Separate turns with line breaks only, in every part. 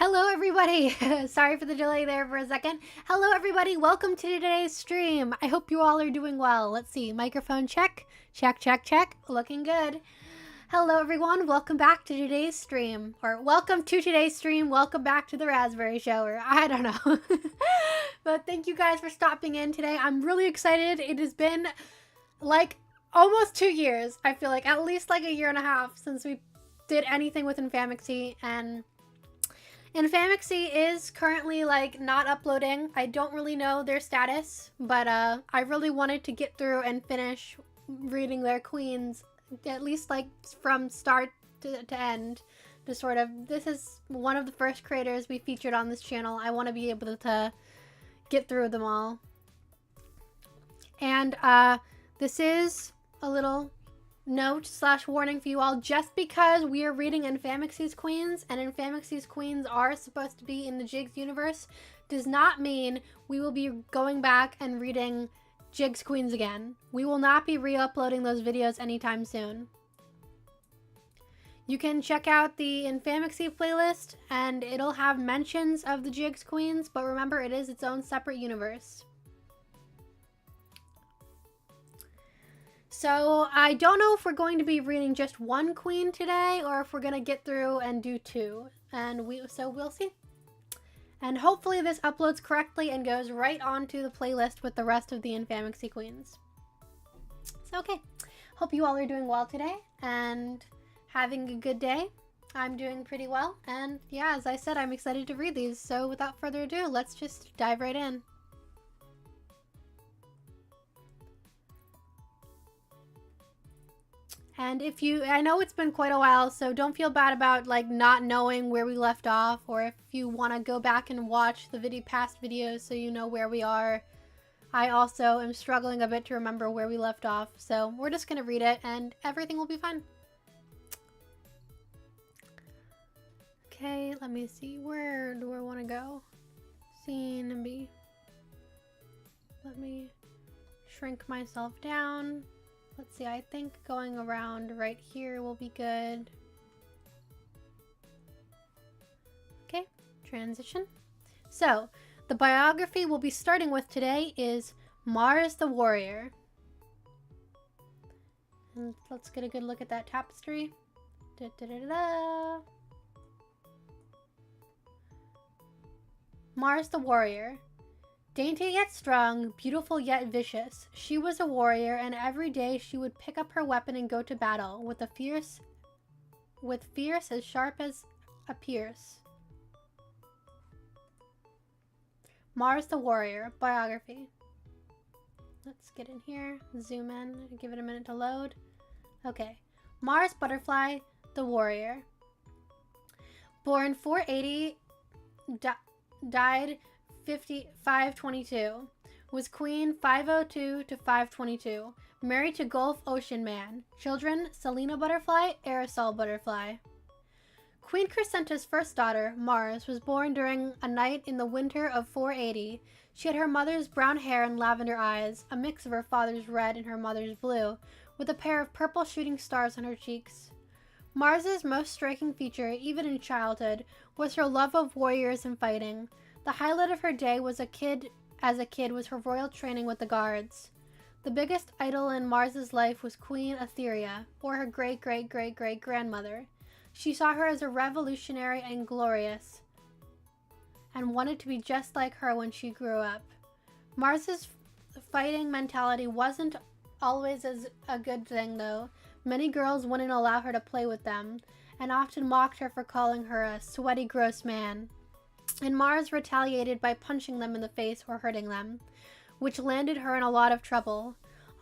Hello everybody! Sorry for the delay there for a second. Hello everybody, welcome to today's stream. I hope you all are doing well. Let's see, microphone check. Check, check, check. Looking good. Hello everyone, welcome back to today's stream. Or welcome to today's stream, welcome back to the Raspberry Shower. I don't know. But thank you guys for stopping in today. I'm really excited. It has been like almost 2 years. I feel like at least like a year and a half since we did anything with infaminxy, and infaminxy is currently like not uploading. I don't really know their status, but I really wanted to get through and finish reading their queens, at least like from start to end. To sort of, this is one of the first creators we featured on this channel. I want to be able to get through them all. And this is a little note / warning for you all. Just because we are reading infaminxy's queens, and infaminxy's queens are supposed to be in the Jigs universe, does not mean we will be going back and reading Jigs queens again. We will not be re-uploading those videos anytime soon. You can check out the infaminxy playlist and it'll have mentions of the Jigs queens, but remember, it is its own separate universe. So I don't know if we're going to be reading just one queen today or if we're going to get through and do two. And so we'll see. And hopefully this uploads correctly and goes right onto the playlist with the rest of the infaminxy queens. So okay, hope you all are doing well today and having a good day. I'm doing pretty well. And yeah, as I said, I'm excited to read these. So without further ado, let's just dive right in. And if you, I know it's been quite a while, so don't feel bad about like not knowing where we left off, or if you want to go back and watch the past videos so you know where we are. I also am struggling a bit to remember where we left off, so we're just going to read it and everything will be fine. Okay, let me see, where do I want to go? Scene B. Let me shrink myself down. Let's see, I think going around right here will be good. Okay, transition. So, the biography we'll be starting with today is Mars the Warrior. And let's get a good look at that tapestry. Da, da, da, da, da. Mars the Warrior. Dainty yet strong, beautiful yet vicious, she was a warrior, and every day she would pick up her weapon and go to battle with fierce as sharp as a pierce. Mars the Warrior, biography. Let's get in here, zoom in, give it a minute to load. Okay, Mars Butterfly, the Warrior. Born 480, died 522, was queen 502 to 522, married to Gulf Ocean Man, children Selena Butterfly, Aerosol Butterfly. Queen Crescenta's first daughter, Mars, was born during a night in the winter of 480. She had her mother's brown hair and lavender eyes, a mix of her father's red and her mother's blue, with a pair of purple shooting stars on her cheeks. Mars's most striking feature, even in childhood, was her love of warriors and fighting. The highlight of her day was as a kid was her royal training with the guards. The biggest idol in Mars's life was Queen Etheria, or her great-great-great-great-grandmother. She saw her as a revolutionary and glorious, and wanted to be just like her when she grew up. Mars's fighting mentality wasn't always as a good thing, though. Many girls wouldn't allow her to play with them, and often mocked her for calling her a sweaty, gross man. And Mars retaliated by punching them in the face or hurting them, which landed her in a lot of trouble.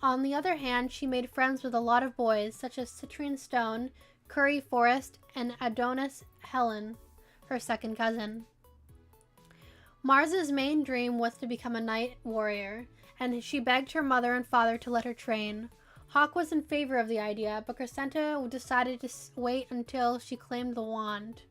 On the other hand, she made friends with a lot of boys, such as Citrine Stone, Curry Forrest, and Adonis Helen, her second cousin. Mars's main dream was to become a knight warrior, and she begged her mother and father to let her train. Hawk was in favor of the idea, but Crescenta decided to wait until she claimed the wand.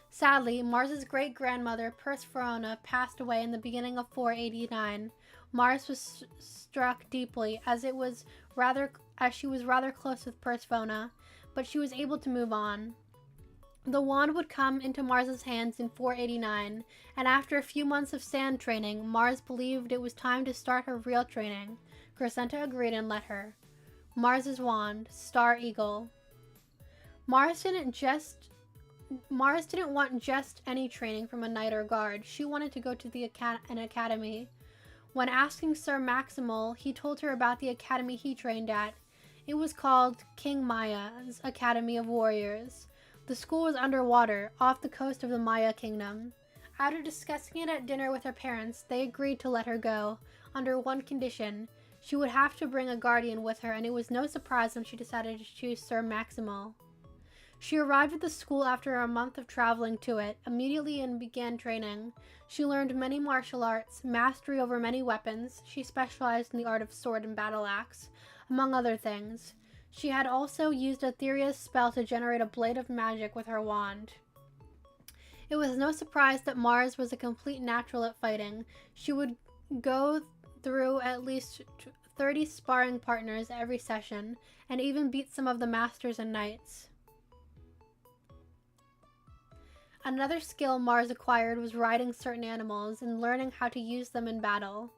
Sadly, Mars's great-grandmother, Persephone, passed away in the beginning of 489. Mars was struck deeply, as she was rather close with Persephone, but she was able to move on. The wand would come into Mars's hands in 489, and after a few months of sand training, Mars believed it was time to start her real training. Crescenta agreed and let her. Mars's wand, Star Eagle. Mars didn't want just any training from a knight or guard. She wanted to go to an academy. When asking Sir Maximal, he told her about the academy he trained at. It was called King Maya's Academy of Warriors. The school was underwater, off the coast of the Maya kingdom. After discussing it at dinner with her parents, they agreed to let her go, under one condition. She would have to bring a guardian with her, and it was no surprise when she decided to choose Sir Maximal. She arrived at the school after a month of traveling to it, immediately and began training. She learned many martial arts, mastery over many weapons. She specialized in the art of sword and battle axe, among other things. She had also used Etheria's spell to generate a blade of magic with her wand. It was no surprise that Mars was a complete natural at fighting. She would go through at least 30 sparring partners every session, and even beat some of the masters and knights. Another skill Mars acquired was riding certain animals and learning how to use them in battle.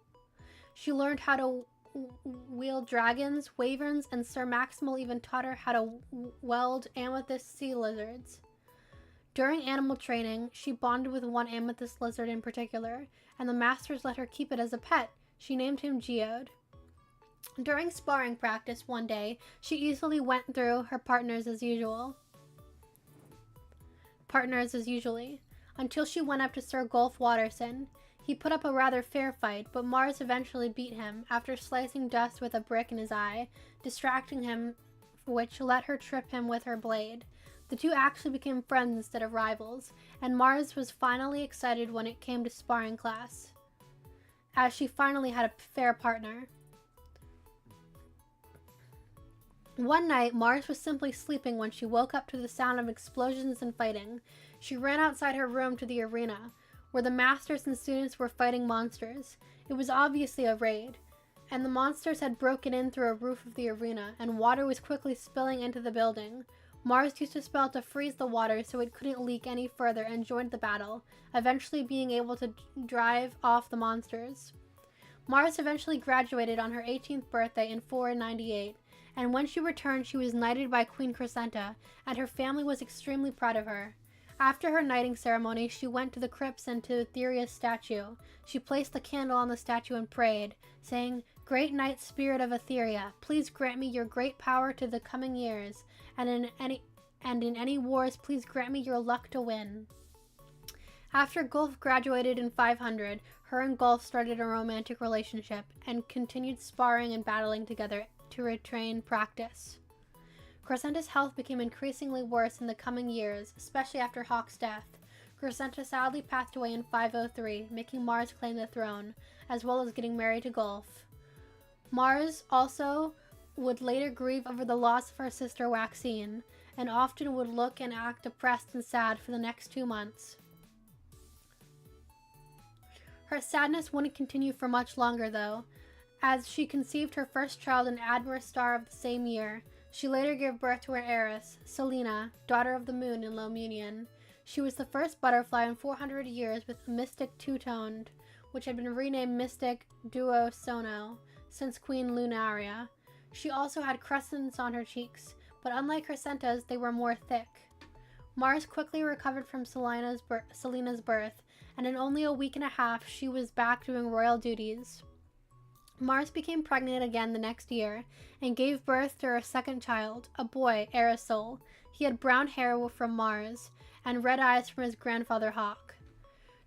She learned how to wield dragons, wyverns, and Sir Maximal even taught her how to weld amethyst sea lizards. During animal training, she bonded with one amethyst lizard in particular, and the masters let her keep it as a pet. She named him Geode. During sparring practice one day, she easily went through her partners as usually, until she went up to Sir Golf Watterson. He put up a rather fair fight, but Mars eventually beat him after slicing dust with a brick in his eye, distracting him, which let her trip him with her blade. The two actually became friends instead of rivals, and Mars was finally excited when it came to sparring class, as she finally had a fair partner. One night, Mars was simply sleeping when she woke up to the sound of explosions and fighting. She ran outside her room to the arena, where the masters and students were fighting monsters. It was obviously a raid, and the monsters had broken in through a roof of the arena, and water was quickly spilling into the building. Mars used a spell to freeze the water so it couldn't leak any further and joined the battle, eventually being able to drive off the monsters. Mars eventually graduated on her 18th birthday in 498, and when she returned she was knighted by Queen Crescenta, and her family was extremely proud of her. After her knighting ceremony, she went to the crypts and to Etheria's statue. She placed the candle on the statue and prayed, saying, "Great Knight Spirit of Etheria, please grant me your great power to the coming years, and in any wars, please grant me your luck to win." After Golf graduated in 500, her and Golf started a romantic relationship, and continued sparring and battling together to retrain practice. Crescenta's health became increasingly worse in the coming years, especially after Hawk's death. Crescenta sadly passed away in 503, making Mars claim the throne, as well as getting married to Golf. Mars also would later grieve over the loss of her sister Waxine, and often would look and act depressed and sad for the next 2 months. Her sadness wouldn't continue for much longer, though, as she conceived her first child in Admir Star of the same year. She later gave birth to her heiress, Selena, daughter of the moon in Lomunion. She was the first butterfly in 400 years with Mystic Two-Toned, which had been renamed Mystic Duo Sono since Queen Lunaria. She also had crescents on her cheeks, but unlike Crescenta's, they were more thick. Mars quickly recovered from Selena's birth, and in only a week and a half, she was back doing royal duties. Mars became pregnant again the next year, and gave birth to her second child, a boy, Aerosol. He had brown hair from Mars, and red eyes from his grandfather Hawk.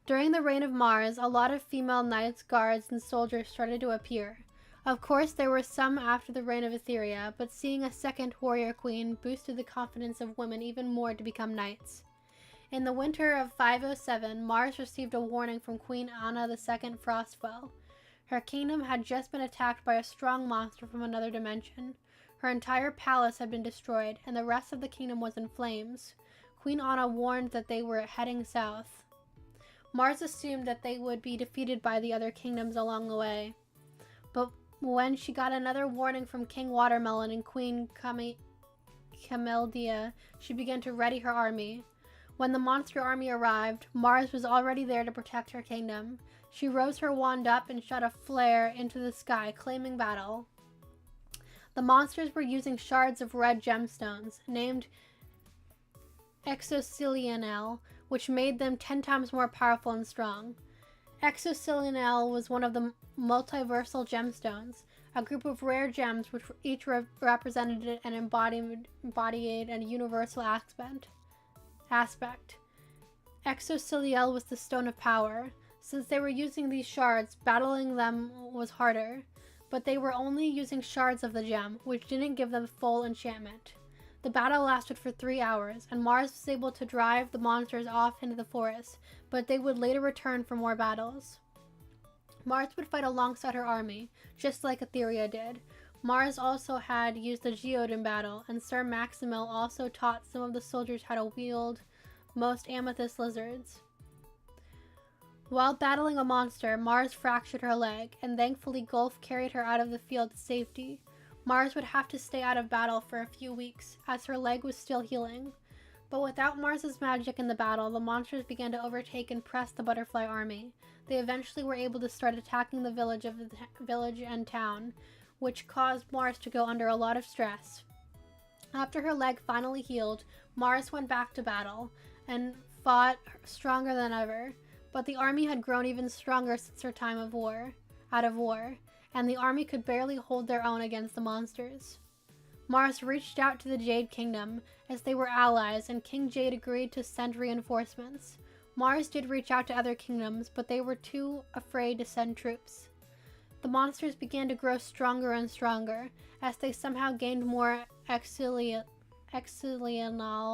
During the reign of Mars, a lot of female knights, guards, and soldiers started to appear. Of course, there were some after the reign of Etheria, but seeing a second warrior queen boosted the confidence of women even more to become knights. In the winter of 507, Mars received a warning from Queen Anna II Frostwell. Her kingdom had just been attacked by a strong monster from another dimension. Her entire palace had been destroyed, and the rest of the kingdom was in flames. Queen Anna warned that they were heading south. Mars assumed that they would be defeated by the other kingdoms along the way. But when she got another warning from King Watermelon and Queen Cameldia, she began to ready her army. When the monster army arrived, Mars was already there to protect her kingdom. She rose her wand up and shot a flare into the sky, claiming battle. The monsters were using shards of red gemstones, named exocilianel, which made them 10 times more powerful and strong. Exocilianel was one of the multiversal gemstones, a group of rare gems which each represented and embodied a universal aspect. Exociliel was the stone of power. Since they were using these shards, battling them was harder, but they were only using shards of the gem, which didn't give them full enchantment. The battle lasted for 3 hours, and Mars was able to drive the monsters off into the forest, but they would later return for more battles. Mars would fight alongside her army, just like Etheria did. Mars also had used the geode in battle, and Sir Maximil also taught some of the soldiers how to wield most amethyst lizards. While battling a monster, Mars fractured her leg, and thankfully Gulf carried her out of the field to safety. Mars would have to stay out of battle for a few weeks, as her leg was still healing. But without Mars's magic in the battle, the monsters began to overtake and press the butterfly army. They eventually were able to start attacking the village and town, which caused Mars to go under a lot of stress. After her leg finally healed, Mars went back to battle and fought stronger than ever. But the army had grown even stronger since her time of war, and the army could barely hold their own against the monsters. Mars reached out to the Jade Kingdom, as they were allies, and King Jade agreed to send reinforcements. Mars did reach out to other kingdoms, but they were too afraid to send troops. The monsters began to grow stronger and stronger, as they somehow gained more exilianal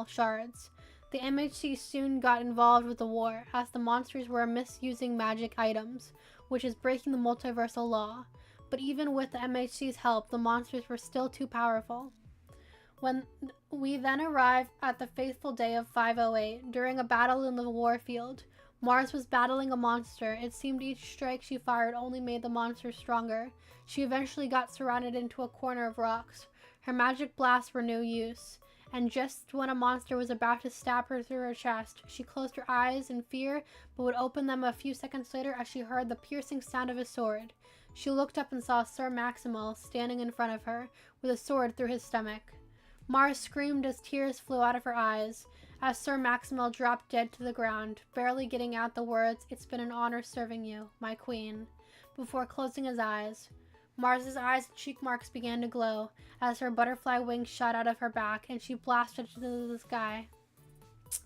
shards. The MHC soon got involved with the war, as the monsters were misusing magic items, which is breaking the multiversal law. But even with the MHC's help, the monsters were still too powerful. When we then arrived at the fateful day of 508, during a battle in the warfield, Mars was battling a monster. It seemed each strike she fired only made the monster stronger. She eventually got surrounded into a corner of rocks. Her magic blasts were no use, and just when a monster was about to stab her through her chest, she closed her eyes in fear, but would open them a few seconds later as she heard the piercing sound of a sword. She looked up and saw Sir Maximil standing in front of her, with a sword through his stomach. Mars screamed as tears flew out of her eyes, as Sir Maximil dropped dead to the ground, barely getting out the words, "It's been an honor serving you, my queen," before closing his eyes. Mars's eyes and cheek marks began to glow as her butterfly wings shot out of her back and she blasted into the sky.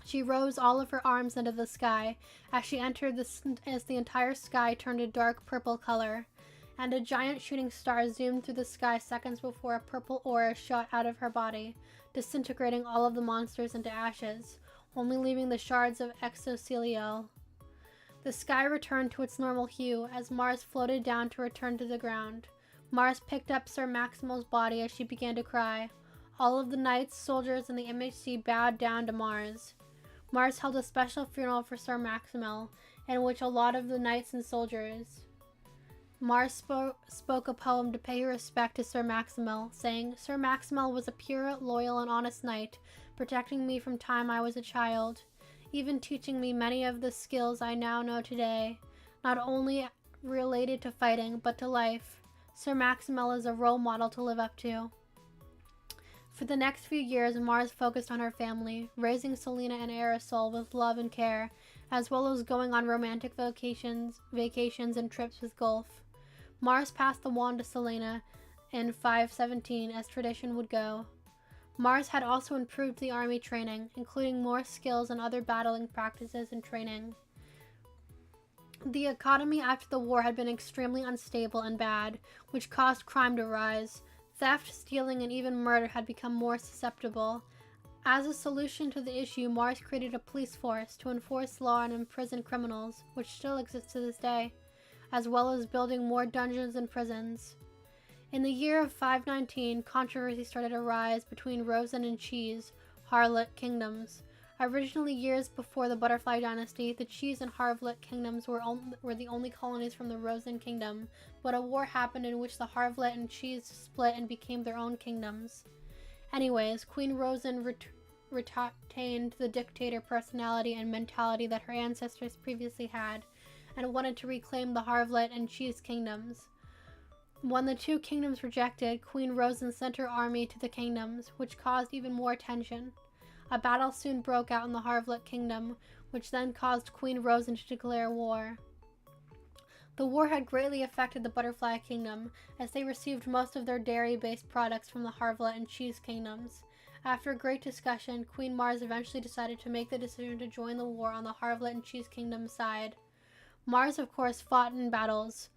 She rose all of her arms into the sky as she entered as the entire sky turned a dark purple color, and a giant shooting star zoomed through the sky seconds before a purple aura shot out of her body, disintegrating all of the monsters into ashes, only leaving the shards of exocilial. The sky returned to its normal hue as Mars floated down to return to the ground. Mars picked up Sir Maximil's body as she began to cry. All of the knights, soldiers, and the MHC bowed down to Mars. Mars held a special funeral for Sir Maximil, in which a lot of the knights and soldiers. Mars spoke a poem to pay her respect to Sir Maximil, saying, "Sir Maximil was a pure, loyal, and honest knight, protecting me from time I was a child, even teaching me many of the skills I now know today, not only related to fighting, but to life. Sir Maximil is a role model to live up to." For the next few years, Mars focused on her family, raising Selena and Aerosol with love and care, as well as going on romantic vacations and trips with Gulf. Mars passed the wand to Selena in 517, as tradition would go. Mars had also improved the army training, including more skills and other battling practices and training. The economy after the war had been extremely unstable and bad, which caused crime to rise. Theft, stealing, and even murder had become more susceptible. As a solution to the issue, Mars created a police force to enforce law and imprison criminals, which still exists to this day, as well as building more dungeons and prisons. In the year of 519, controversy started to rise between Rosen and Cheese, Harlot kingdoms. Originally, years before the Butterfly Dynasty, the Cheese and Harvlet kingdoms were the only colonies from the Rosen kingdom, but a war happened in which the Harvlet and Cheese split and became their own kingdoms. Anyways, Queen Rosen retained the dictator personality and mentality that her ancestors previously had, and wanted to reclaim the Harvlet and Cheese kingdoms. When the two kingdoms rejected, Queen Rosen sent her army to the kingdoms, which caused even more tension. A battle soon broke out in the Harvlet kingdom, which then caused Queen Rosen to declare war. The war had greatly affected the Butterfly Kingdom, as they received most of their dairy-based products from the Harvlet and Cheese kingdoms. After a great discussion, Queen Mars eventually decided to make the decision to join the war on the Harvlet and Cheese kingdom's side. Mars, of course, fought in battles,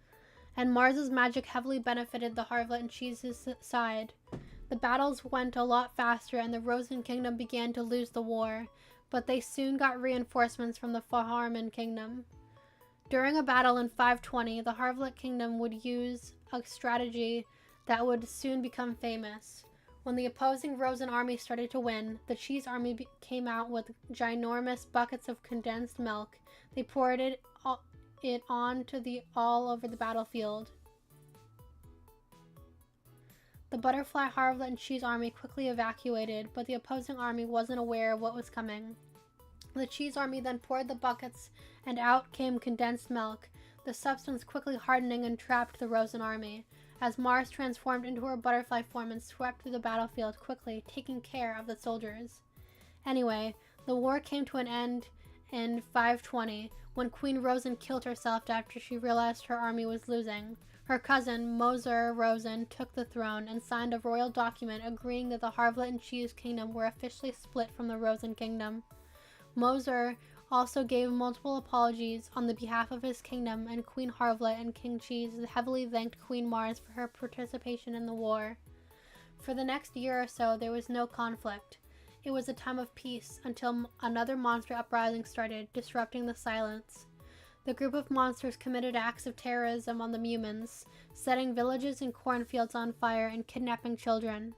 and Mars's magic heavily benefited the Harvlet and Cheese's side. The battles went a lot faster, and the Rosen kingdom began to lose the war, but they soon got reinforcements from the Faharman kingdom. During a battle in 520, the Harvlet kingdom would use a strategy that would soon become famous. When the opposing Rosen army started to win, the Cheese army came out with ginormous buckets of condensed milk. They poured it all over the battlefield. The Butterfly, Harvlet, and Cheese army quickly evacuated, but the opposing army wasn't aware of what was coming. The Cheese army then poured the buckets, and out came condensed milk, the substance quickly hardening and trapped the Rosen army, as Mars transformed into her butterfly form and swept through the battlefield quickly, taking care of the soldiers. Anyway, the war came to an end in 520, when Queen Rosen killed herself after she realized her army was losing. Her cousin, Moser Rosen, took the throne and signed a royal document agreeing that the Harvlet and Cheese kingdom were officially split from the Rosen kingdom. Moser also gave multiple apologies on the behalf of his kingdom, and Queen Harvlet and King Cheese heavily thanked Queen Mars for her participation in the war. For the next year or so, there was no conflict. It was a time of peace until another monster uprising started, disrupting the silence. The group of monsters committed acts of terrorism on the humans, setting villages and cornfields on fire and kidnapping children.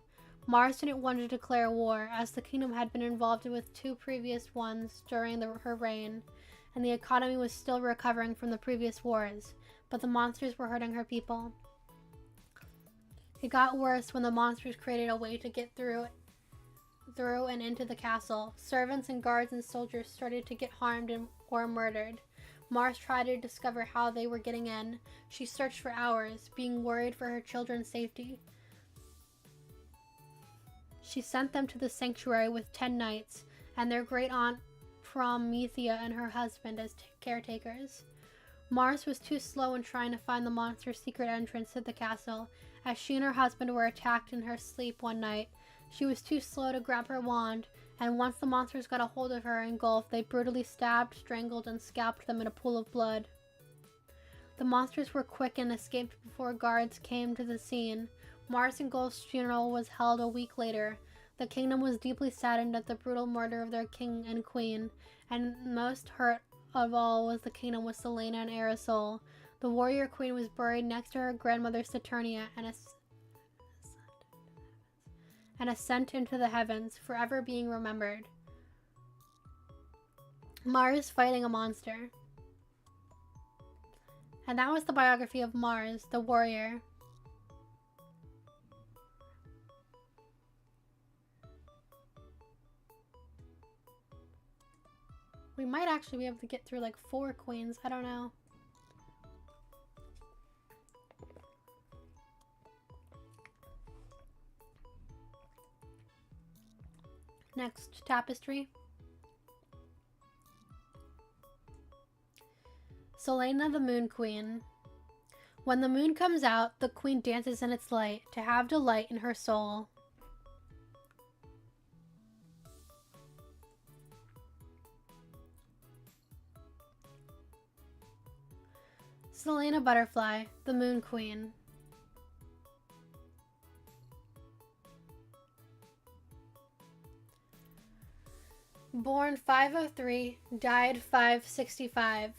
Mars didn't want to declare war, as the kingdom had been involved with two previous ones during her reign, and the economy was still recovering from the previous wars, but the monsters were hurting her people. It got worse when the monsters created a way to get through and into the castle. Servants and guards and soldiers started to get harmed or murdered. Mars tried to discover how they were getting in. She searched for hours, being worried for her children's safety. She sent them to the sanctuary with 10 knights, and their great-aunt Promethea and her husband as caretakers. Mars was too slow in trying to find the monster's secret entrance to the castle, as she and her husband were attacked in her sleep one night. She was too slow to grab her wand, and once the monsters got a hold of her engulfed, they brutally stabbed, strangled, and scalped them in a pool of blood. The monsters were quick and escaped before guards came to the scene. Mars and Golf's funeral was held a week later. The kingdom was deeply saddened at the brutal murder of their king and queen, and most hurt of all was the kingdom with Selena and Aerosol. The warrior queen was buried next to her grandmother Saturnia and ascent into the heavens, forever being remembered. Mars fighting a monster. And that was the biography of Mars, the warrior. We might actually be able to get through like 4 queens, I don't know. Next tapestry. Selena the Moon Queen. When the moon comes out, the queen dances in its light to have delight in her soul. Selena Butterfly, the Moon Queen. Born 503, died 565.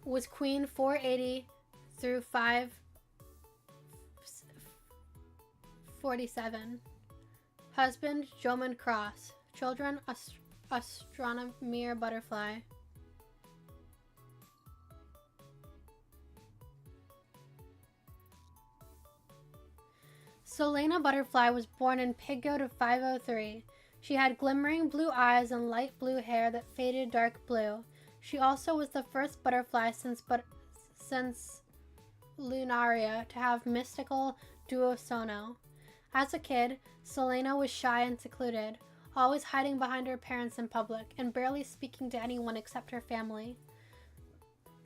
Was queen 480 through 547. Husband Joman Cross. Children Astronomer Butterfly. Selena Butterfly was born in Piggoat of 503. She had glimmering blue eyes and light blue hair that faded dark blue. She also was the first butterfly since Lunaria to have mystical duosono. As a kid, Selena was shy and secluded, always hiding behind her parents in public and barely speaking to anyone except her family.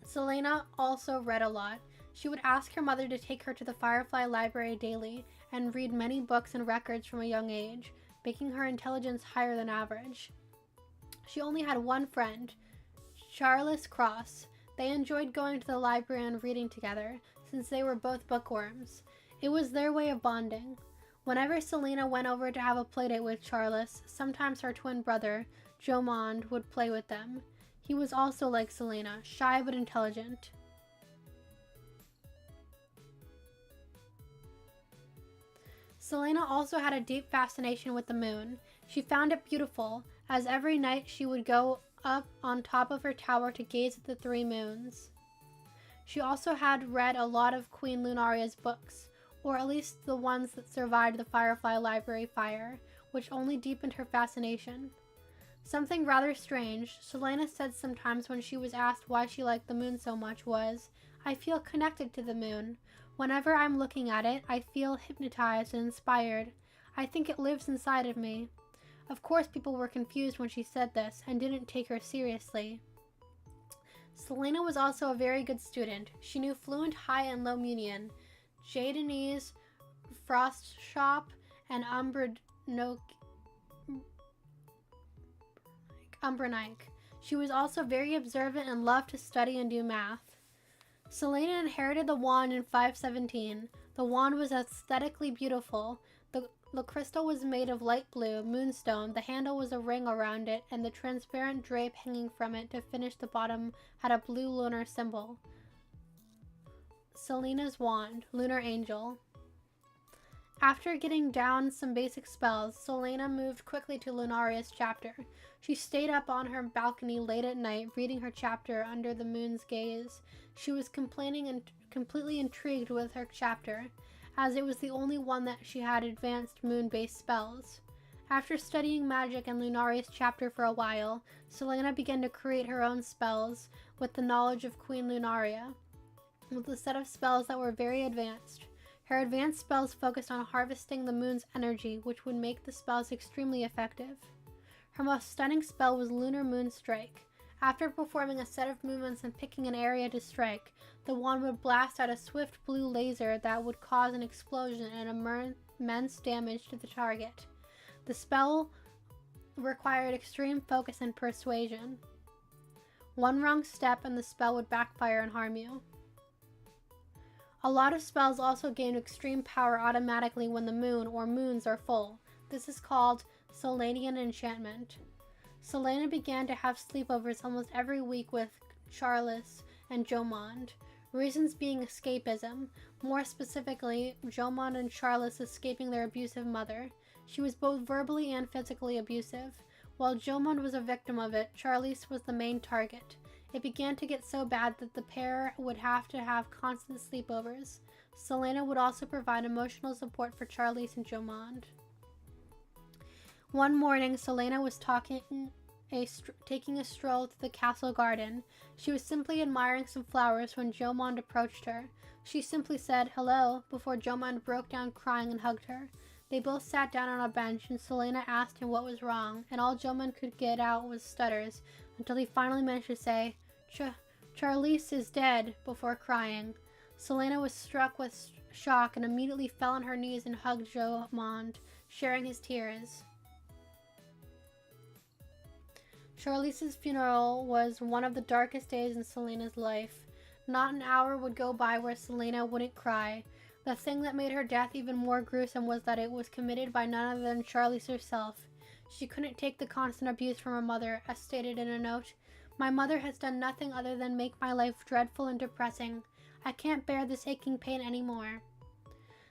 Selena also read a lot. She would ask her mother to take her to the Firefly Library daily and read many books and records from a young age, making her intelligence higher than average. She only had one friend, Charles Cross. They enjoyed going to the library and reading together, since they were both bookworms. It was their way of bonding. Whenever Selena went over to have a playdate with Charles, sometimes her twin brother, Jomond, would play with them. He was also like Selena, shy but intelligent. Selena also had a deep fascination with the moon. She found it beautiful, as every night she would go up on top of her tower to gaze at the 3 moons. She also had read a lot of Queen Lunaria's books, or at least the ones that survived the Firefly Library fire, which only deepened her fascination. Something rather strange, Selena said sometimes when she was asked why she liked the moon so much was, "I feel connected to the moon. Whenever I'm looking at it, I feel hypnotized and inspired. I think it lives inside of me." Of course, people were confused when she said this and didn't take her seriously. Selena was also a very good student. She knew fluent high and low Munian, Jadenese, Frostshop, and Umbranike. She was also very observant and loved to study and do math. Selena inherited the wand in 517. The wand was aesthetically beautiful. The crystal was made of light blue moonstone, the handle was a ring around it, and the transparent drape hanging from it to finish the bottom had a blue lunar symbol. Selena's wand, Lunar Angel. After getting down some basic spells, Selena moved quickly to Lunaria's chapter. She stayed up on her balcony late at night, reading her chapter under the moon's gaze. She was complaining and completely intrigued with her chapter, as it was the only one that she had advanced moon-based spells. After studying magic in Lunaria's chapter for a while, Selena began to create her own spells with the knowledge of Queen Lunaria, with a set of spells that were very advanced. Her advanced spells focused on harvesting the moon's energy, which would make the spells extremely effective. Her most stunning spell was Lunar Moon Strike. After performing a set of movements and picking an area to strike, the wand would blast out a swift blue laser that would cause an explosion and immense damage to the target. The spell required extreme focus and persuasion. One wrong step and the spell would backfire and harm you. A lot of spells also gain extreme power automatically when the moon or moons are full. This is called Selenian enchantment. Selena began to have sleepovers almost every week with Charles and Jomond, reasons being escapism, more specifically, Jomond and Charles escaping their abusive mother. She was both verbally and physically abusive. While Jomond was a victim of it, Charles was the main target. It began to get so bad that the pair would have to have constant sleepovers. Selena would also provide emotional support for Charles and Jomond. One morning, Selena was taking a stroll through the castle garden. She was simply admiring some flowers when Jomond approached her. She simply said, "Hello," before Jomond broke down crying and hugged her. They both sat down on a bench, and Selena asked him what was wrong, and all Jomond could get out was stutters, until he finally managed to say, Charlize is dead," before crying. Selena was struck with shock and immediately fell on her knees and hugged Jomond, sharing his tears. Charlize's funeral was one of the darkest days in Selena's life. Not an hour would go by where Selena wouldn't cry. The thing that made her death even more gruesome was that it was committed by none other than Charlize herself. She couldn't take the constant abuse from her mother, as stated in a note. "My mother has done nothing other than make my life dreadful and depressing. I can't bear this aching pain anymore."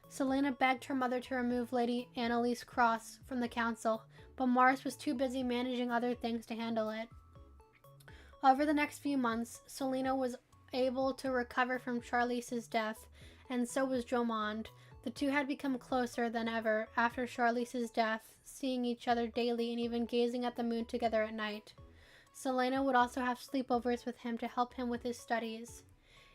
Selena begged her mother to remove Lady Annalise Cross from the council, but Mars was too busy managing other things to handle it. Over the next few months, Selena was able to recover from Charlize's death, and so was Jomond. The two had become closer than ever after Charlize's death. seeing each other daily and even gazing at the moon together at night. Selena would also have sleepovers with him to help him with his studies.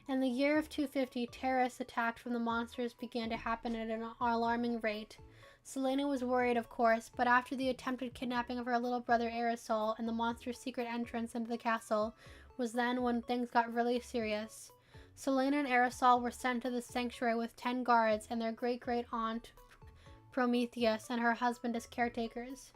In the year of 250, terrorist attacks from the monsters began to happen at an alarming rate. Selena was worried, of course, but after the attempted kidnapping of her little brother Aerosol and the monster's secret entrance into the castle was then when things got really serious. Selena and Aerosol were sent to the sanctuary with 10 guards and their great-great-aunt Prometheus and her husband as caretakers.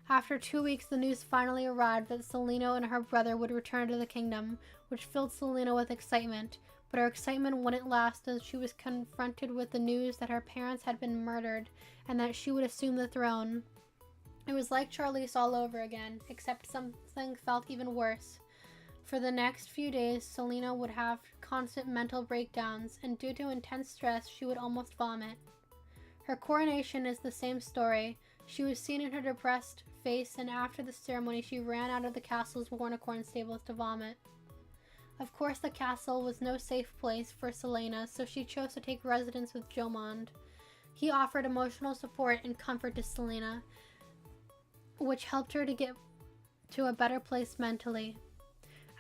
After 2 weeks, the news finally arrived that Selena and her brother would return to the kingdom, which filled Selena with excitement, but her excitement wouldn't last as she was confronted with the news that her parents had been murdered and that she would assume the throne. It was like Charlize all over again, except something felt even worse. For the next few days, Selena would have constant mental breakdowns, and due to intense stress, she would almost vomit. Her coronation is the same story. She was seen in her depressed face, and after the ceremony, she ran out of the castle's Warnicorn stables to vomit. Of course, the castle was no safe place for Selena, so she chose to take residence with Jomond. He offered emotional support and comfort to Selena, which helped her to get to a better place mentally.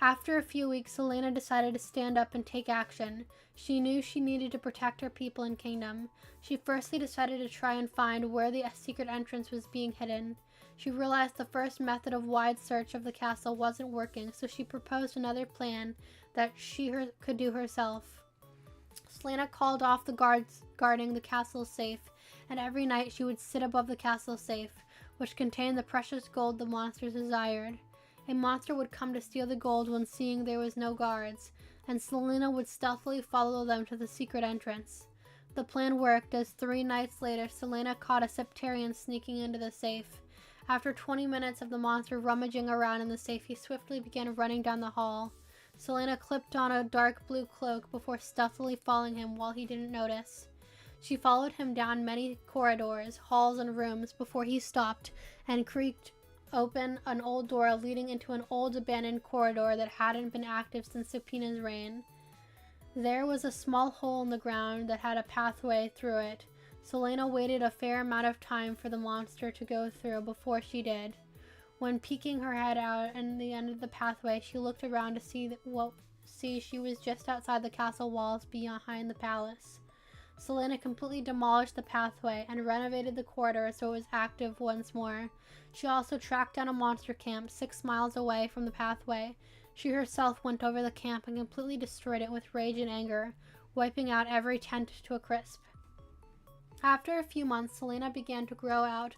After a few weeks, Selena decided to stand up and take action. She knew she needed to protect her people and kingdom. She firstly decided to try and find where the secret entrance was being hidden. She realized the first method of wide search of the castle wasn't working, so she proposed another plan that she could do herself. Selena called off the guards guarding the castle safe, and every night she would sit above the castle safe, which contained the precious gold the monsters desired. A monster would come to steal the gold when seeing there was no guards, and Selena would stealthily follow them to the secret entrance. The plan worked, as 3 nights later Selena caught a Septarian sneaking into the safe. After 20 minutes of the monster rummaging around in the safe, he swiftly began running down the hall. Selena clipped on a dark blue cloak before stealthily following him while he didn't notice. She followed him down many corridors, halls, and rooms before he stopped and creaked open an old door leading into an old abandoned corridor that hadn't been active since Supina's reign. There was a small hole in the ground that had a pathway through it. Selena waited a fair amount of time for the monster to go through before she did. When peeking her head out at the end of the pathway, she looked around to see she was just outside the castle walls behind the palace. Selena completely demolished the pathway and renovated the corridor so it was active once more. She also tracked down a monster camp 6 miles away from the pathway. She herself went over the camp and completely destroyed it with rage and anger, wiping out every tent to a crisp. After a few months, Selena began to grow out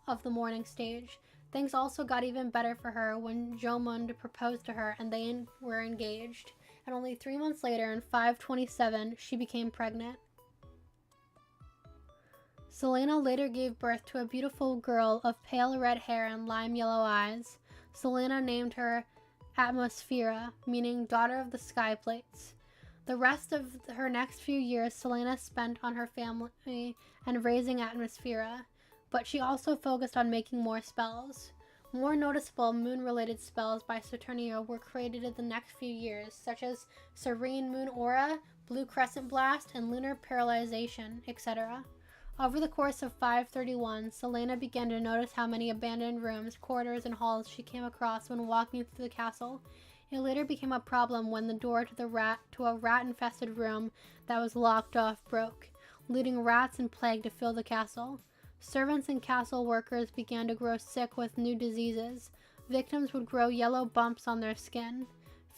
of the mourning stage. Things also got even better for her when Jomund proposed to her and they were engaged. And only 3 months later, in 527, she became pregnant. Selena later gave birth to a beautiful girl of pale red hair and lime yellow eyes. Selena named her Atmosphera, meaning daughter of the sky plates. The rest of her next few years Selena spent on her family and raising Atmosphera, but she also focused on making more spells. More noticeable moon-related spells by Saturnia were created in the next few years, such as Serene Moon Aura, Blue Crescent Blast, and Lunar Paralyzation, etc. Over the course of 531, Selena began to notice how many abandoned rooms, corridors, and halls she came across when walking through the castle. It later became a problem when the door to a rat-infested room that was locked off broke, leading rats and plague to fill the castle. Servants and castle workers began to grow sick with new diseases. Victims would grow yellow bumps on their skin,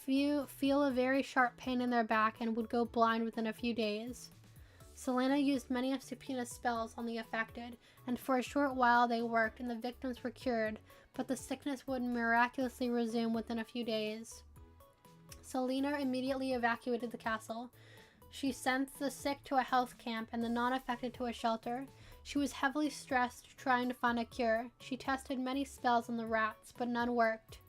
feel a very sharp pain in their back, and would go blind within a few days. Selena used many of Supina's spells on the affected, and for a short while they worked and the victims were cured, but the sickness would miraculously resume within a few days. Selena immediately evacuated the castle. She sent the sick to a health camp and the non-affected to a shelter. She was heavily stressed trying to find a cure. She tested many spells on the rats, but none worked.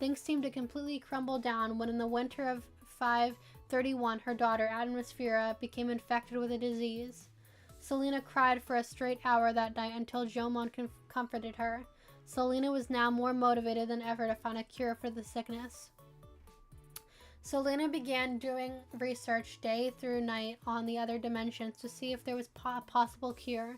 Things seemed to completely crumble down when in the winter of 531 her daughter, Atmosphera, became infected with a disease. Selena cried for a straight hour that night until Jomon comforted her. Selena was now more motivated than ever to find a cure for the sickness. Selena began doing research day through night on the other dimensions to see if there was a possible cure.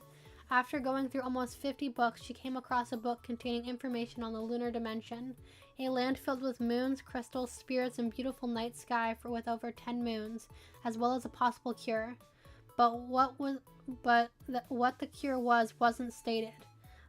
After going through almost 50 books, she came across a book containing information on the lunar dimension, a land filled with moons, crystals, spirits, and beautiful night sky with over 10 moons, as well as a possible cure. But what the cure wasn't stated.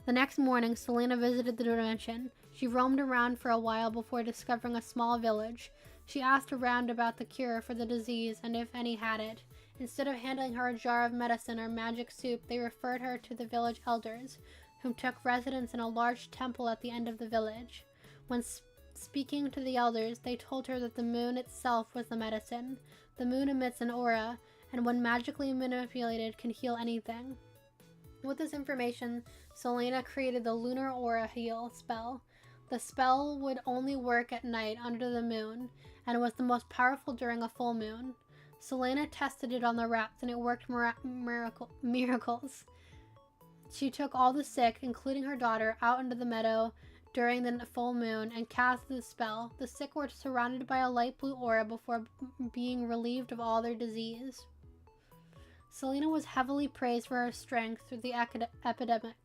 The next morning, Selena visited the dimension. She roamed around for a while before discovering a small village. She asked around about the cure for the disease and if any had it. Instead of handing her a jar of medicine or magic soup, they referred her to the village elders, whom took residence in a large temple at the end of the village. When speaking to the elders, they told her that the moon itself was the medicine. The moon emits an aura, and when magically manipulated, can heal anything. With this information, Selena created the Lunar Aura Heal spell. The spell would only work at night under the moon, and was the most powerful during a full moon. Selena tested it on the rats, and it worked miracles. She took all the sick, including her daughter, out into the meadow during the full moon and cast the spell. The sick were surrounded by a light blue aura before being relieved of all their disease. Selena was heavily praised for her strength through the epidemic.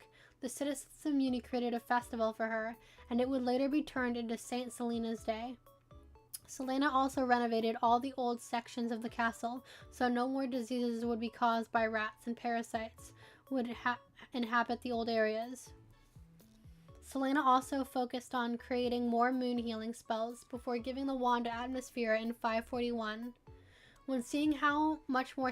The citizens of Munich created a festival for her, and it would later be turned into Saint Selena's Day. Selena also renovated all the old sections of the castle, so no more diseases would be caused by rats, and parasites would inhabit the old areas. Selena also focused on creating more moon healing spells before giving the wand to Atmosphere in 541. When seeing how much more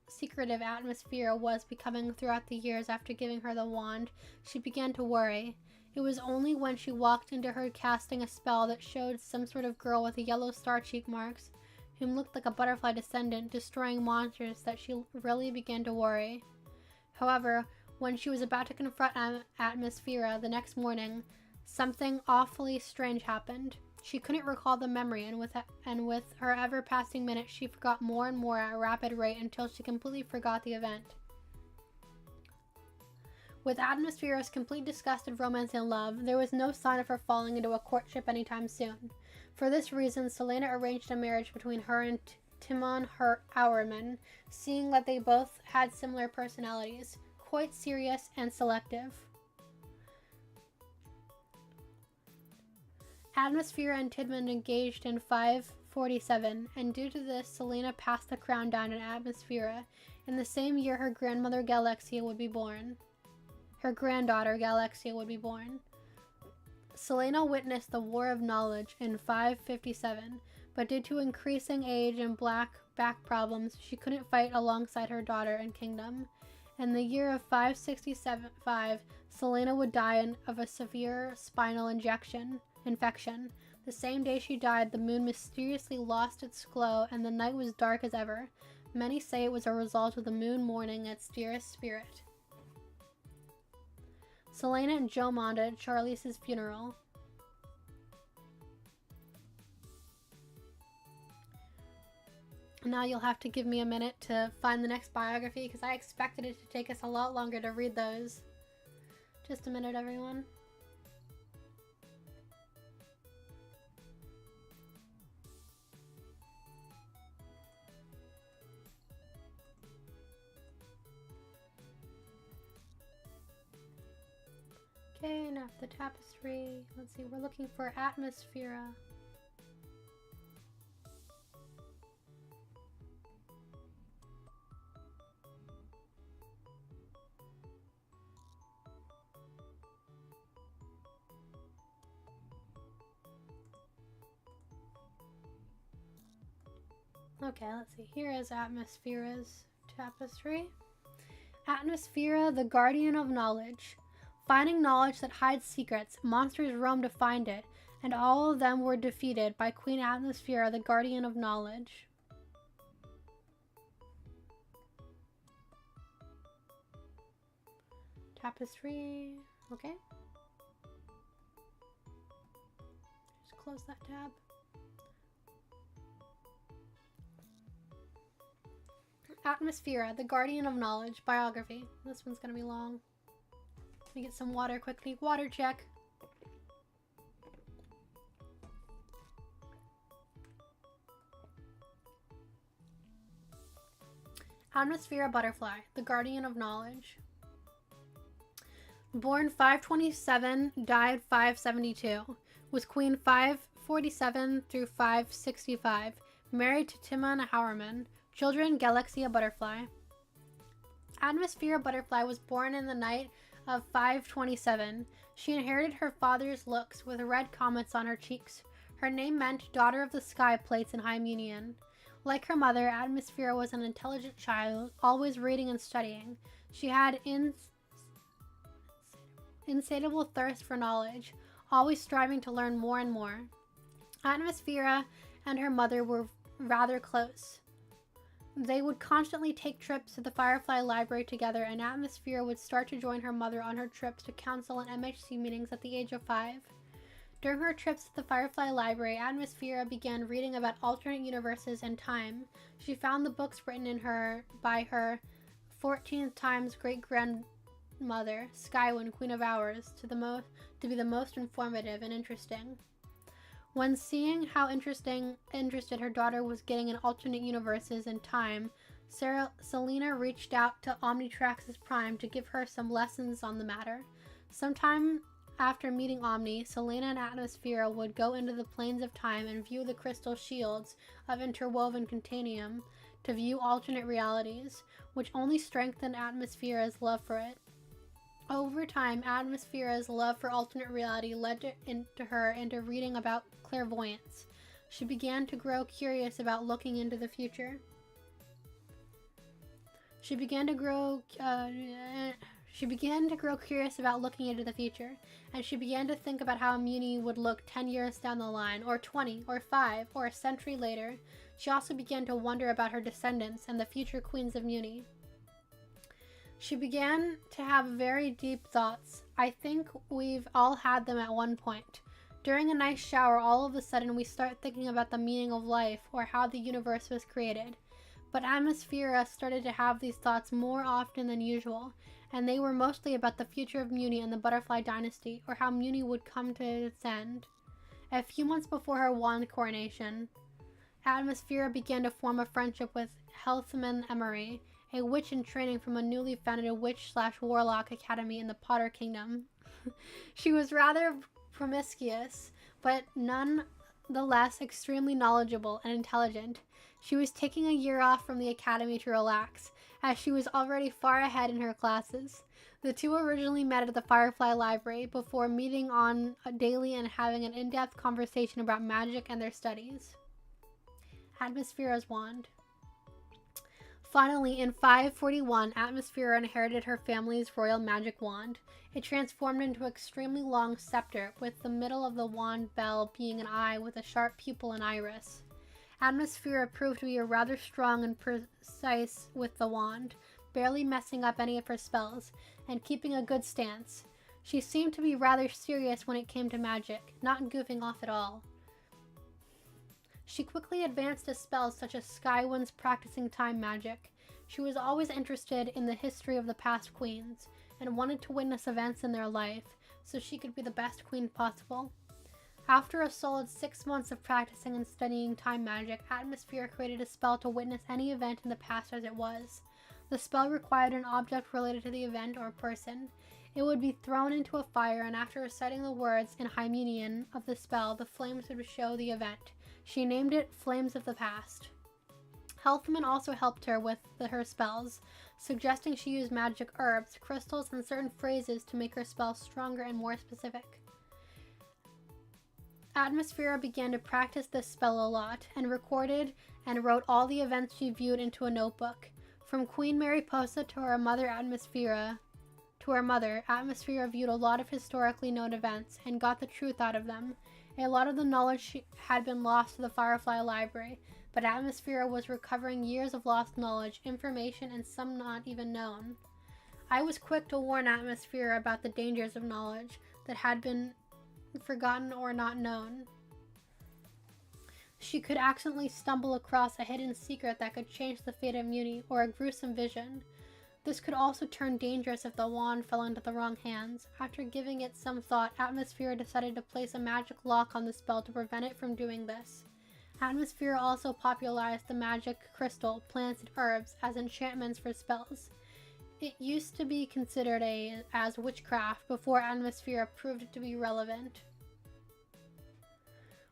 secretive Atmosphere was becoming throughout the years after giving her the wand, she began to worry. It was only when she walked into her casting a spell that showed some sort of girl with a yellow star cheek marks, whom looked like a butterfly descendant destroying monsters, that she really began to worry. However, when she was about to confront Atmosphere the next morning, something awfully strange happened. She couldn't recall the memory, and with her ever-passing minutes, she forgot more and more at a rapid rate until she completely forgot the event. With Atmosphere's complete disgust of romance and love, there was no sign of her falling into a courtship anytime soon. For this reason, Selena arranged a marriage between her and Timon Auerman, seeing that they both had similar personalities, quite serious and selective. Atmosphere and Tidmund engaged in 547, and due to this, Selena passed the crown down to Atmosphere. In the same year, her grandmother Galaxia would be born. Her granddaughter Galaxia would be born. Selena witnessed the War of Knowledge in 557, but due to increasing age and back problems, she couldn't fight alongside her daughter and kingdom. In the year of 567, Selena would die of a severe spinal infection. The same day she died, the moon mysteriously lost its glow and the night was dark as ever. Many say it was a result of the moon mourning its dearest spirit. Selena and Jomond at Charlize's funeral. Now you'll have to give me a minute to find the next biography, because I expected it to take us a lot longer to read those. Just a minute, everyone. Okay, now for the tapestry. Let's see, we're looking for Atmosphere. Okay, let's see. Here is Atmosphere's tapestry. Atmosphere, the guardian of knowledge. Finding knowledge that hides secrets, monsters roam to find it, and all of them were defeated by Queen Atmosphere, the guardian of knowledge. Tapestry. Okay. Just close that tab. Atmosphere, the guardian of knowledge. Biography. This one's gonna be long. Let me get some water quickly. Water check. Atmosphere butterfly, the guardian of knowledge. Born 527, died 572. Was Queen 547 through 565. Married to Timon Howerman. Children, Galaxia Butterfly. Atmosphere Butterfly was born in the night of 527. She inherited her father's looks with red comets on her cheeks. Her name meant Daughter of the Sky Plates in Hymunian. Like her mother, Atmosphere was an intelligent child, always reading and studying. She had insatiable thirst for knowledge, always striving to learn more and more. Atmosphere and her mother were rather close. They would constantly take trips to the Firefly Library together, and Atmosphere would start to join her mother on her trips to council and MHC meetings at the age of 5. During her trips to the Firefly Library, Atmosphere began reading about alternate universes and time. She found the books written by her 14th times great-grandmother, Skywind, Queen of Hours, to be the most informative and interesting. When seeing how interested her daughter was getting in alternate universes and time, Selena reached out to Omnitrax's Prime to give her some lessons on the matter. Sometime after meeting Omni, Selena and Atmosphere would go into the planes of time and view the crystal shields of interwoven continuum to view alternate realities, which only strengthened Atmosphere's love for it. Over time, Atmosphere's love for alternate reality led her into reading about clairvoyance. She began to grow curious about looking into the future. She began to grow curious about looking into the future, and she began to think about how Muni would look 10 years down the line, or 20, or 5, or a century later. She also began to wonder about her descendants and the future queens of Muni. She began to have very deep thoughts. I think we've all had them at one point. During a nice shower, all of a sudden we start thinking about the meaning of life or how the universe was created. But Atmosphere started to have these thoughts more often than usual, and they were mostly about the future of Muni and the Butterfly Dynasty, or how Muni would come to its end. A few months before her wand coronation, Atmosphere began to form a friendship with Healthman Emery, a witch in training from a newly founded witch/warlock academy in the Potter Kingdom. She was rather promiscuous, but nonetheless extremely knowledgeable and intelligent. She was taking a year off from the academy to relax, as she was already far ahead in her classes. The two originally met at the Firefly Library before meeting on a daily and having an in-depth conversation about magic and their studies. Atmosphere's wand. Finally, in 541, Atmosphere inherited her family's royal magic wand. It transformed into an extremely long scepter, with the middle of the wand bell being an eye with a sharp pupil and iris. Atmosphere proved to be rather strong and precise with the wand, barely messing up any of her spells, and keeping a good stance. She seemed to be rather serious when it came to magic, not goofing off at all. She quickly advanced to spells such as Skywind's practicing time magic. She was always interested in the history of the past queens, and wanted to witness events in their life, so she could be the best queen possible. After a solid 6 months of practicing and studying time magic, Atmosphere created a spell to witness any event in the past as it was. The spell required an object related to the event or person. It would be thrown into a fire, and after reciting the words in Hymunian of the spell, the flames would show the event. She named it Flames of the Past. Healthman also helped her with her spells, suggesting she use magic herbs, crystals, and certain phrases to make her spells stronger and more specific. Atmosphere began to practice this spell a lot, and recorded and wrote all the events she viewed into a notebook. From Queen Mariposa to her mother, Atmosphere viewed a lot of historically known events and got the truth out of them. A lot of the knowledge had been lost to the Firefly Library, but Atmosphere was recovering years of lost knowledge, information, and some not even known. I was quick to warn Atmosphere about the dangers of knowledge that had been forgotten or not known. She could accidentally stumble across a hidden secret that could change the fate of Muni, or a gruesome vision. This could also turn dangerous if the wand fell into the wrong hands. After giving it some thought, Atmosphere decided to place a magic lock on the spell to prevent it from doing this. Atmosphere also popularized the magic crystal, plants, and herbs as enchantments for spells. It used to be considered as witchcraft before Atmosphere proved it to be relevant.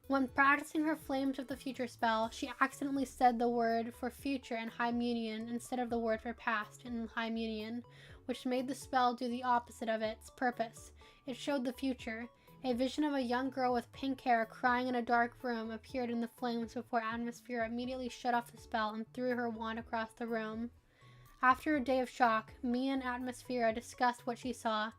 When practicing her Flames of the Future spell, she accidentally said the word for future in High Munian instead of the word for past in High Munian, which made the spell do the opposite of its purpose. It showed the future. A vision of a young girl with pink hair crying in a dark room appeared in the flames before Atmosphere immediately shut off the spell and threw her wand across the room. After a day of shock, Mia and Atmosphere discussed what she saw.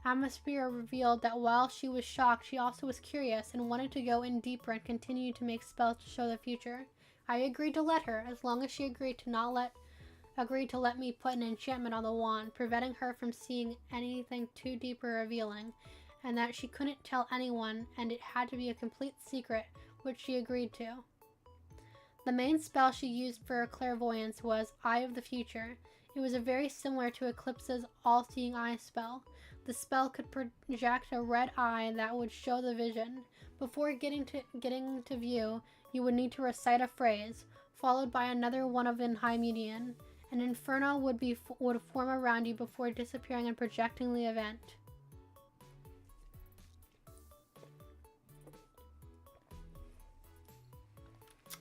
Atmosphere revealed that while she was shocked, she also was curious and wanted to go in deeper and continue to make spells to show the future. I agreed to let her, as long as she agreed to let me put an enchantment on the wand, preventing her from seeing anything too deep or revealing, and that she couldn't tell anyone, and it had to be a complete secret, which she agreed to. The main spell she used for her clairvoyance was Eye of the Future. It was very similar to Eclipse's All-Seeing Eye spell. The spell could project a red eye that would show the vision. Before getting to view, you would need to recite a phrase, followed by another one of in High Median. An inferno would form around you before disappearing and projecting the event.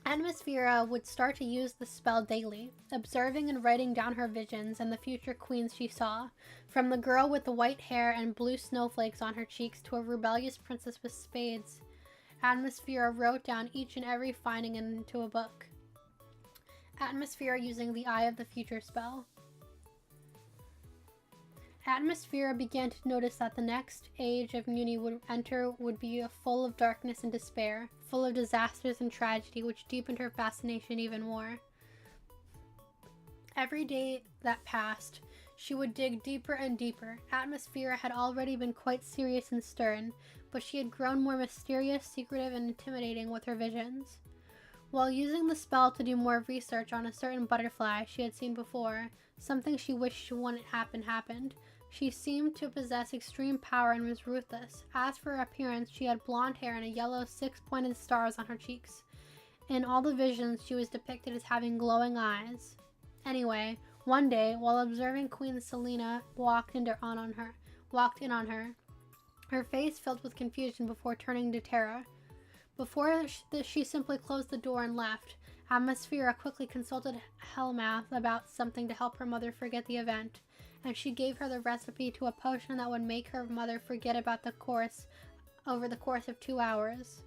Atmosphere would start to use the spell daily, observing and writing down her visions and the future queens she saw, from the girl with the white hair and blue snowflakes on her cheeks to a rebellious princess with spades. Atmosphere wrote down each and every finding into a book. Atmosphere using the Eye of the Future spell. Atmosphere began to notice that the next age of Muni would enter would be full of darkness and despair, full of disasters and tragedy, which deepened her fascination even more. Every day that passed, she would dig deeper and deeper. Atmosphere had already been quite serious and stern, but she had grown more mysterious, secretive, and intimidating with her visions. While using the spell to do more research on a certain butterfly she had seen before, something she wished wouldn't happen happened. She seemed to possess extreme power and was ruthless. As for her appearance, she had blonde hair and a yellow six-pointed stars on her cheeks. In all the visions, she was depicted as having glowing eyes. Anyway, one day, while observing Queen Selena walked in on her, her face filled with confusion before turning to terror. Before she simply closed the door and left, Atmosphere quickly consulted Hellmouth about something to help her mother forget the event, and she gave her the recipe to a potion that would make her mother forget about the course over the course of 2 hours.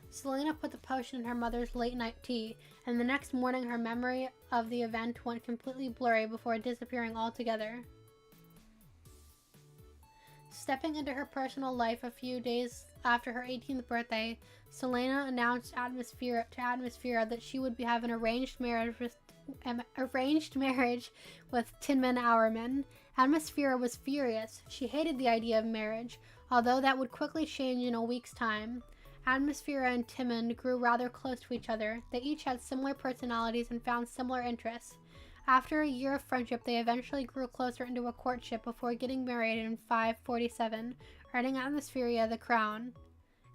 Selena put the potion in her mother's late-night tea, and the next morning her memory of the event went completely blurry before disappearing altogether. Stepping into her personal life a few days after her 18th birthday, Selena announced to Atmosphere that she would have an arranged marriage with Tinman Hourman. Atmosphere was furious. She hated the idea of marriage, although that would quickly change in a week's time. Atmosphere and Tinman grew rather close to each other. They each had similar personalities and found similar interests. After a year of friendship, they eventually grew closer into a courtship before getting married in 547, earning Atmospheria the crown.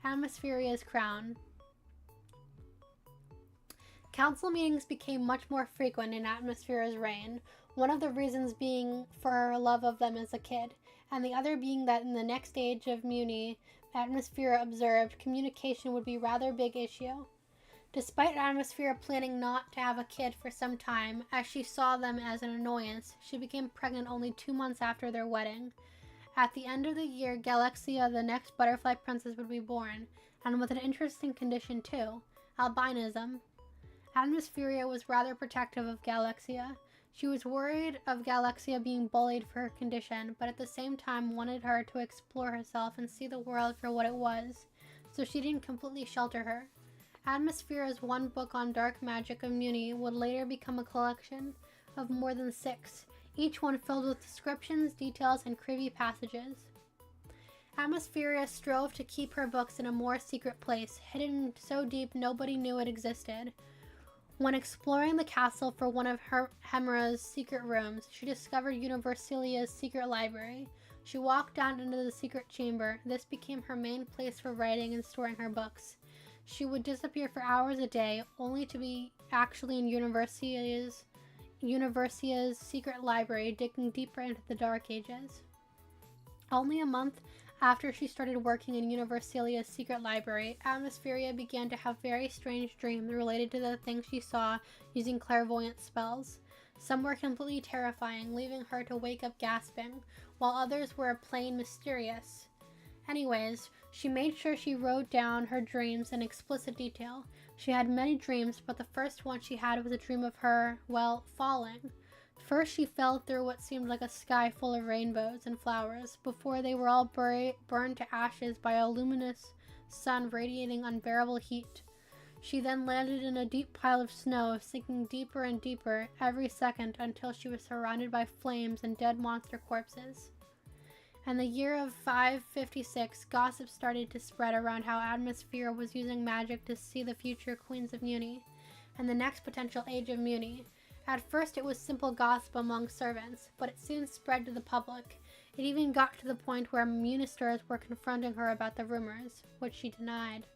Atmospheria's crown. Council meetings became much more frequent in Atmosphere's reign, one of the reasons being for her love of them as a kid, and the other being that in the next age of Muni, Atmosphere observed communication would be a rather big issue. Despite Atmosphere planning not to have a kid for some time, as she saw them as an annoyance, she became pregnant only 2 months after their wedding. At the end of the year, Galaxia, the next butterfly princess, would be born, and with an interesting condition too, albinism. Atmospheria was rather protective of Galaxia. She was worried of Galaxia being bullied for her condition, but at the same time wanted her to explore herself and see the world for what it was, so she didn't completely shelter her. Atmosphere's one book on dark magic of Muni would later become a collection of more than 6, each one filled with descriptions, details, and creepy passages. Atmospheria strove to keep her books in a more secret place, hidden so deep nobody knew it existed. When exploring the castle for one of Hemera's secret rooms, she discovered Universalia's secret library. She walked down into the secret chamber. This became her main place for writing and storing her books. She would disappear for hours a day, only to be actually in Universalia's Universia's secret library, digging deeper into the dark ages. Only a month after she started working in Universia's secret library, Atmospheria began to have very strange dreams related to the things she saw using clairvoyant spells. Some were completely terrifying, leaving her to wake up gasping, while others were plain mysterious. Anyways, she made sure she wrote down her dreams in explicit detail. She had many dreams, but the first one she had was a dream of her, well, falling. First, she fell through what seemed like a sky full of rainbows and flowers, before they were all burned to ashes by a luminous sun radiating unbearable heat. She then landed in a deep pile of snow, sinking deeper and deeper every second until she was surrounded by flames and dead monster corpses. In the year of 556, gossip started to spread around how Atmosphere was using magic to see the future Queens of Muni and the next potential Age of Muni. At first it was simple gossip among servants, but it soon spread to the public. It even got to the point where ministers were confronting her about the rumors, which she denied.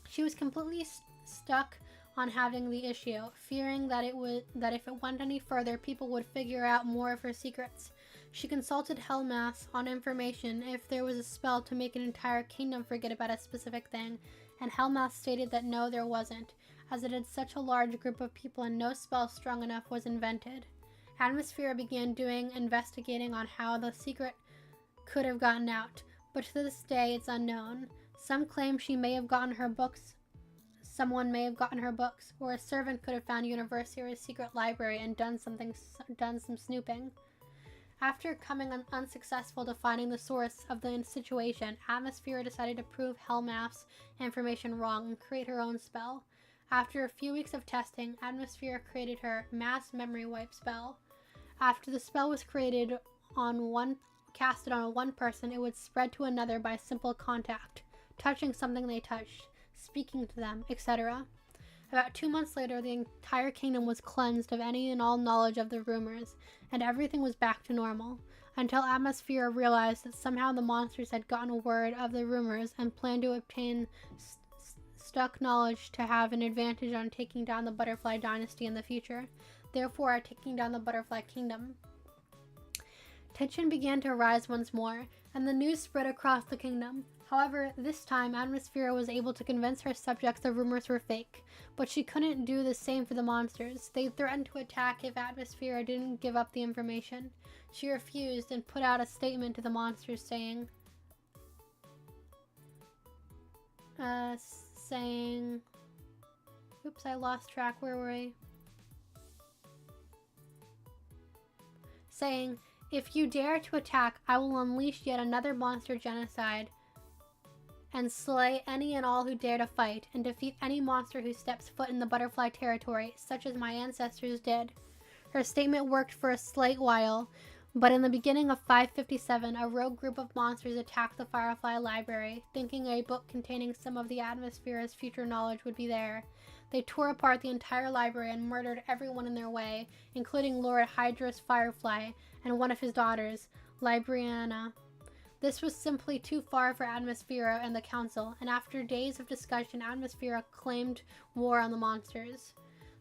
She was completely stuck on having the issue, fearing that if it went any further, people would figure out more of her secrets. She consulted Hellmass on information if there was a spell to make an entire kingdom forget about a specific thing, and Hellmass stated that no, there wasn't, as it had such a large group of people and no spell strong enough was invented. Atmosphere began doing investigating on how the secret could have gotten out, but to this day it's unknown. Some claim she may have gotten her books. Someone may have gotten her books, or a servant could have found Universia's secret library and done some snooping. After coming unsuccessful to finding the source of the situation, Atmosphere decided to prove Hellmath's information wrong and create her own spell. After a few weeks of testing, Atmosphere created her Mass Memory Wipe spell. After the spell was casted on one person, it would spread to another by simple contact, touching something they touched, speaking to them, etc. About 2 months later, the entire kingdom was cleansed of any and all knowledge of the rumors, and everything was back to normal, until Atmosphere realized that somehow the monsters had gotten word of the rumors and planned to obtain stuck knowledge to have an advantage on taking down the Butterfly Dynasty in the future, therefore taking down the Butterfly Kingdom. Tension began to rise once more, and the news spread across the kingdom. However, this time Atmosphere was able to convince her subjects the rumors were fake, but she couldn't do the same for the monsters. They threatened to attack if Atmosphere didn't give up the information. She refused and put out a statement to the monsters saying, oops, I lost track, where were we? Saying, if you dare to attack, I will unleash yet another monster genocide and slay any and all who dare to fight, and defeat any monster who steps foot in the butterfly territory, such as my ancestors did. Her statement worked for a slight while, but in the beginning of 557, a rogue group of monsters attacked the Firefly Library, thinking a book containing some of the Atmosphere's future knowledge would be there. They tore apart the entire library and murdered everyone in their way, including Lord Hydra's Firefly and one of his daughters, Libriana. This was simply too far for Atmosphere and the Council, and after days of discussion, Atmosphere claimed war on the monsters.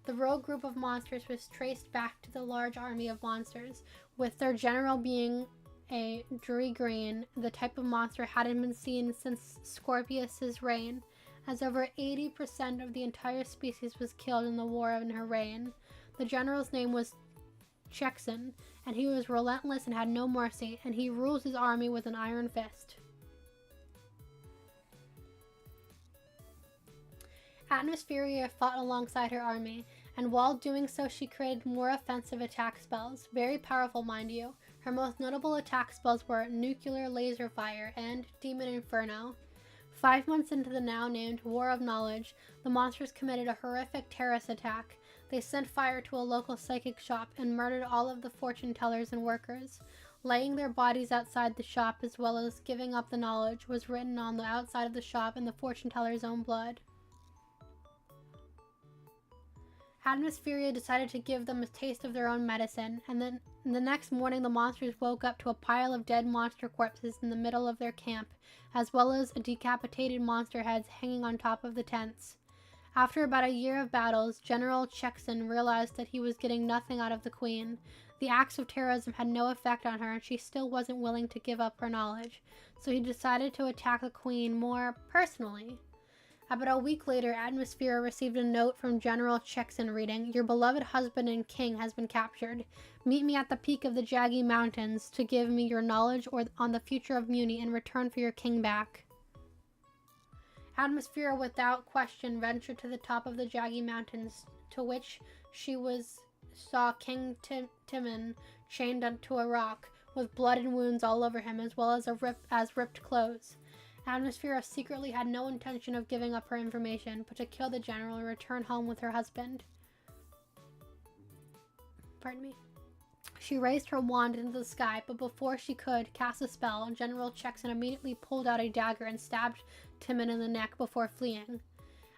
The rogue group of monsters was traced back to the large army of monsters, with their general being a Dryad, the type of monster hadn't been seen since Scorpius's reign, as over 80% of the entire species was killed in the war in her reign. The general's name was Chexon, and he was relentless and had no mercy, and he rules his army with an iron fist. Atmosphere fought alongside her army, and while doing so she created more offensive attack spells, very powerful mind you. Her most notable attack spells were Nuclear Laser Fire and Demon Inferno. 5 months into the now named War of Knowledge, the monsters committed a horrific terrorist attack. They sent fire to a local psychic shop and murdered all of the fortune tellers and workers. Laying their bodies outside the shop as well as giving up the knowledge was written on the outside of the shop in the fortune teller's own blood. Atmosphere decided to give them a taste of their own medicine, and then the next morning the monsters woke up to a pile of dead monster corpses in the middle of their camp, as well as decapitated monster heads hanging on top of the tents. After about a year of battles, General Chekson realized that he was getting nothing out of the queen. The acts of terrorism had no effect on her, and she still wasn't willing to give up her knowledge, so he decided to attack the queen more personally. About a week later, Atmosphere received a note from General Chekson reading, "Your beloved husband and king has been captured. Meet me at the peak of the Jaggy Mountains to give me your knowledge on the future of Muni in return for your king back." Atmosphere, without question, ventured to the top of the Jaggy Mountains, to which she saw King Timon chained to a rock, with blood and wounds all over him, as well as ripped clothes. Atmosphere secretly had no intention of giving up her information, but to kill the general and return home with her husband. Pardon me. She raised her wand into the sky, but before she could cast a spell, General Chekson immediately pulled out a dagger and stabbed Timon in the neck before fleeing.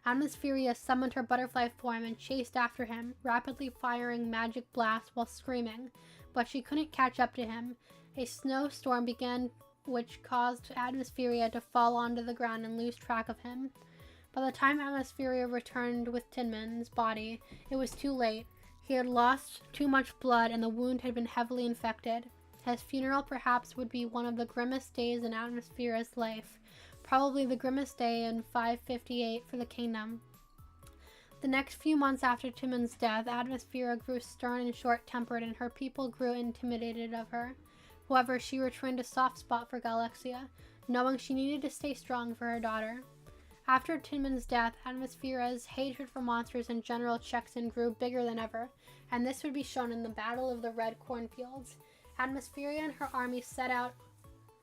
Atmospheria summoned her butterfly form and chased after him, rapidly firing magic blasts while screaming, but she couldn't catch up to him. A snowstorm began, which caused Atmospheria to fall onto the ground and lose track of him. By the time Atmospheria returned with Timon's body, it was too late. He had lost too much blood and the wound had been heavily infected. His funeral perhaps would be one of the grimmest days in Atmosphere's life, probably the grimmest day in 558 for the kingdom. The next few months after Timon's death, Atmosphere grew stern and short-tempered, and her people grew intimidated of her. However, she retained a soft spot for Galaxia, knowing she needed to stay strong for her daughter. After Timon's death, Atmosphere's hatred for monsters and General Chekson grew bigger than ever, and this would be shown in the Battle of the Red Cornfields. Atmospheria and her army set out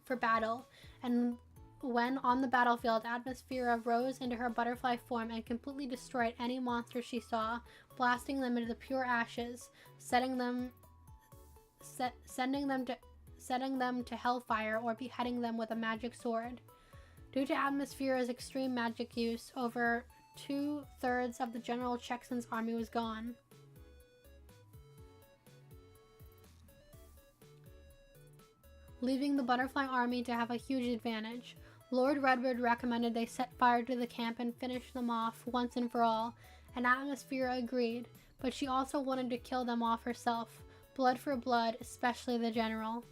for battle, and when on the battlefield, Atmosphere rose into her butterfly form and completely destroyed any monster she saw, blasting them into the pure ashes, sending them to hellfire or beheading them with a magic sword. Due to Atmosphere's extreme magic use, over 2/3 of the General Chekson's army was gone. Leaving the butterfly army to have a huge advantage. Lord Redwood recommended they set fire to the camp and finish them off once and for all, and Atmosphere agreed, but she also wanted to kill them off herself, blood for blood, especially the general.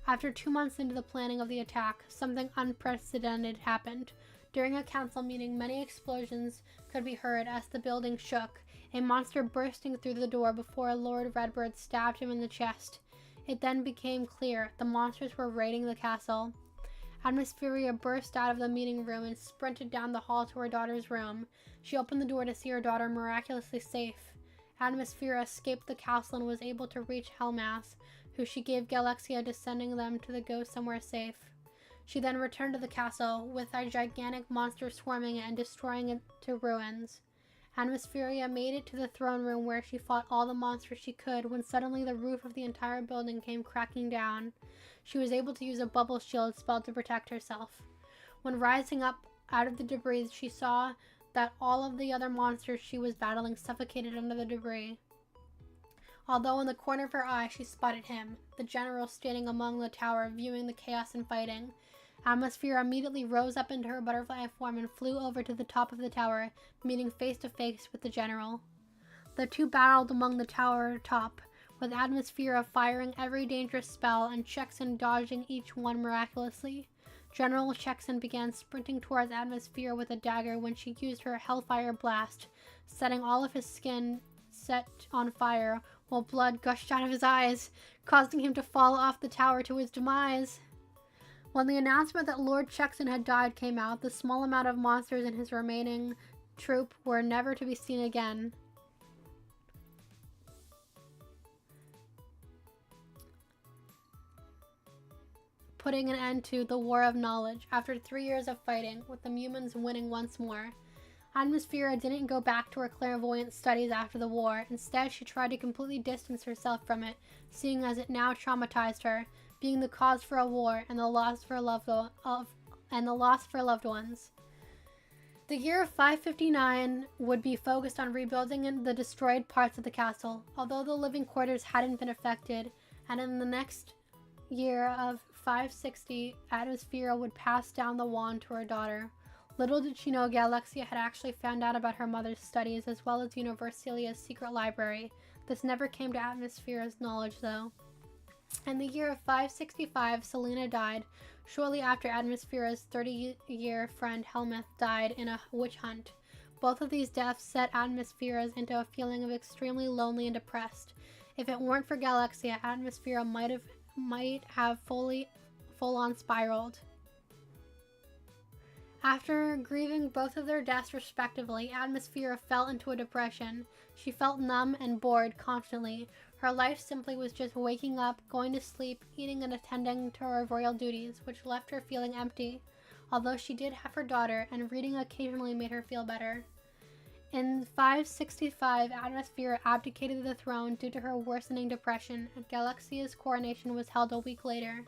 After 2 months into the planning of the attack, something unprecedented happened. During a council meeting, many explosions could be heard as the building shook, a monster bursting through the door before Lord Redbird stabbed him in the chest. It then became clear the monsters were raiding the castle. Atmospheria burst out of the meeting room and sprinted down the hall to her daughter's room. She opened the door to see her daughter miraculously safe. Atmosphere escaped the castle and was able to reach Helmas, who she gave Galaxia, sending them to go somewhere safe. She then returned to the castle, with a gigantic monster swarming it and destroying it to ruins. Atmospheria made it to the throne room where she fought all the monsters she could when suddenly the roof of the entire building came cracking down. She was able to use a bubble shield spell to protect herself. When rising up out of the debris, she saw that all of the other monsters she was battling suffocated under the debris. Although in the corner of her eye she spotted him, the general standing among the tower viewing the chaos and fighting. Atmosphere immediately rose up into her butterfly form and flew over to the top of the tower, meeting face to face with the general. The two battled among the tower top, with Atmosphere firing every dangerous spell and Chekson dodging each one miraculously. General Chekson began sprinting towards Atmosphere with a dagger when she used her Hellfire Blast, setting all of his skin set on fire while blood gushed out of his eyes, causing him to fall off the tower to his demise. When the announcement that Lord Chekson had died came out, the small amount of monsters in his remaining troop were never to be seen again. Putting an end to the War of Knowledge after 3 years of fighting, with the humans winning once more. Atmosphere didn't go back to her clairvoyant studies after the war. Instead, she tried to completely distance herself from it, seeing as it now traumatized her, being the cause for a war and the loss for loved ones. The year of 559 would be focused on rebuilding the destroyed parts of the castle, although the living quarters hadn't been affected, and in the next year of 560, Atmosphere would pass down the wand to her daughter. Little did she know Galexia had actually found out about her mother's studies as well as Universalia's secret library. This never came to Atmosphere's knowledge, though. In the year of 565, Selena died, shortly after Atmosphere's 30-year friend Helmuth died in a witch hunt. Both of these deaths set Atmosphere's into a feeling of extremely lonely and depressed. If it weren't for Galexia, Atmosphere might have full-on spiraled. After grieving both of their deaths respectively, Atmosphere fell into a depression. She felt numb and bored constantly. Her life simply was just waking up, going to sleep, eating and attending to her royal duties, which left her feeling empty. Although she did have her daughter, and reading occasionally made her feel better. In 565, Atmosphere abdicated the throne due to her worsening depression, and Galexia's coronation was held a week later.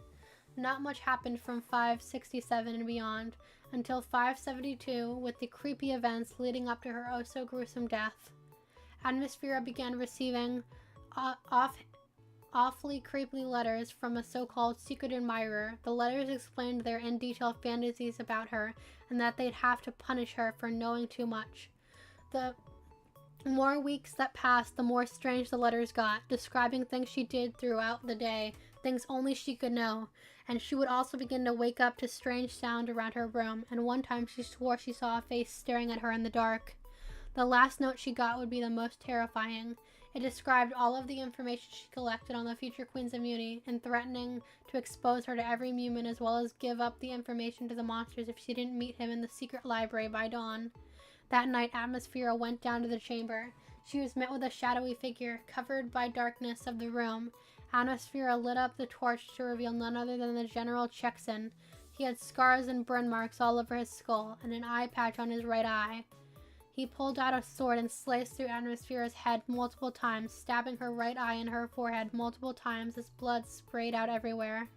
Not much happened from 567 and beyond, until 572, with the creepy events leading up to her oh-so-gruesome death. Atmosphere began receiving awfully creepy letters from a so-called secret admirer. The letters explained their in-detail fantasies about her, and that they'd have to punish her for knowing too much. The more weeks that passed, the more strange the letters got, describing things she did throughout the day, things only she could know. And she would also begin to wake up to strange sound around her room, and one time she swore she saw a face staring at her in the dark. The last note she got would be the most terrifying. It described all of the information she collected on the future Queen's immunity, and threatening to expose her to every human as well as give up the information to the monsters if she didn't meet him in the secret library by dawn. That night, Atmosphere went down to the chamber. She was met with a shadowy figure, covered by darkness of the room. Atmosphere lit up the torch to reveal none other than the General Chexon. He had scars and burn marks all over his skull, and an eye patch on his right eye. He pulled out a sword and sliced through Atmosphere's head multiple times, stabbing her right eye and her forehead multiple times as blood sprayed out everywhere.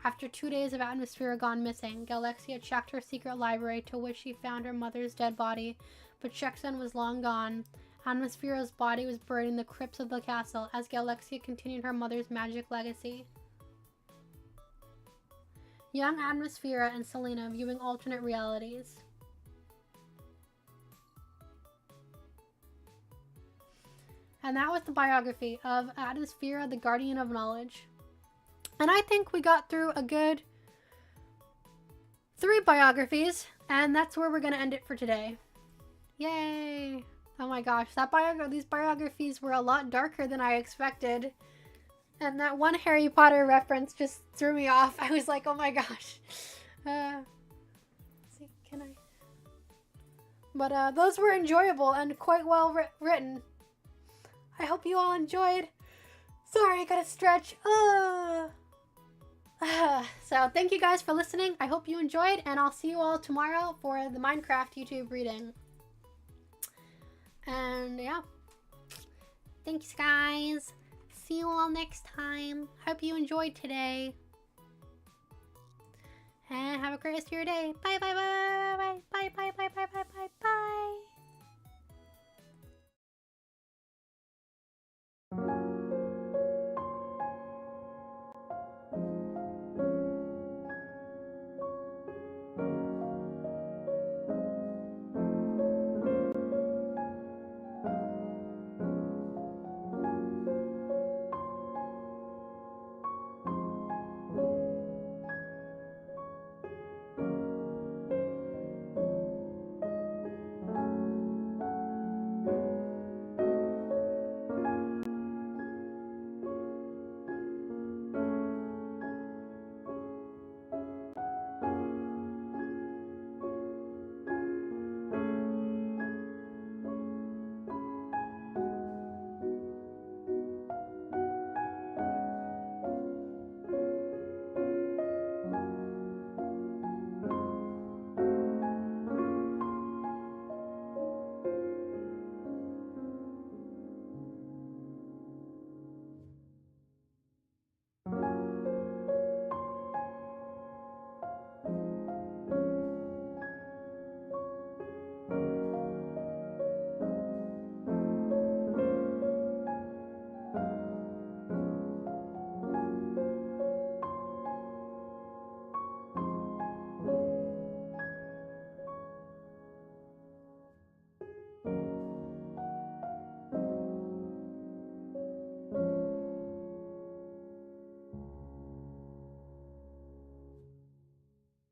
After 2 days of Atmosphere gone missing, Galexia checked her secret library, to which she found her mother's dead body, but Chexon was long gone. Atmosphere's body was buried in the crypts of the castle as Galexia continued her mother's magic legacy. Young Atmosphere and Selena viewing alternate realities. And that was the biography of Atmosphere, the Guardian of Knowledge. And I think we got through a good 3 biographies, and that's where we're going to end it for today. Yay! Oh my gosh, these biographies were a lot darker than I expected. And that one Harry Potter reference just threw me off. I was like, oh my gosh. Let's see, can I? But those were enjoyable and quite well written. I hope you all enjoyed. Sorry, I gotta stretch. So thank you guys for listening. I hope you enjoyed, and I'll see you all tomorrow for the Minecraft YouTube reading. And yeah, thanks guys. See you all next time. Hope you enjoyed today. And have a great rest of your day. Bye bye bye bye bye bye bye bye bye bye bye bye.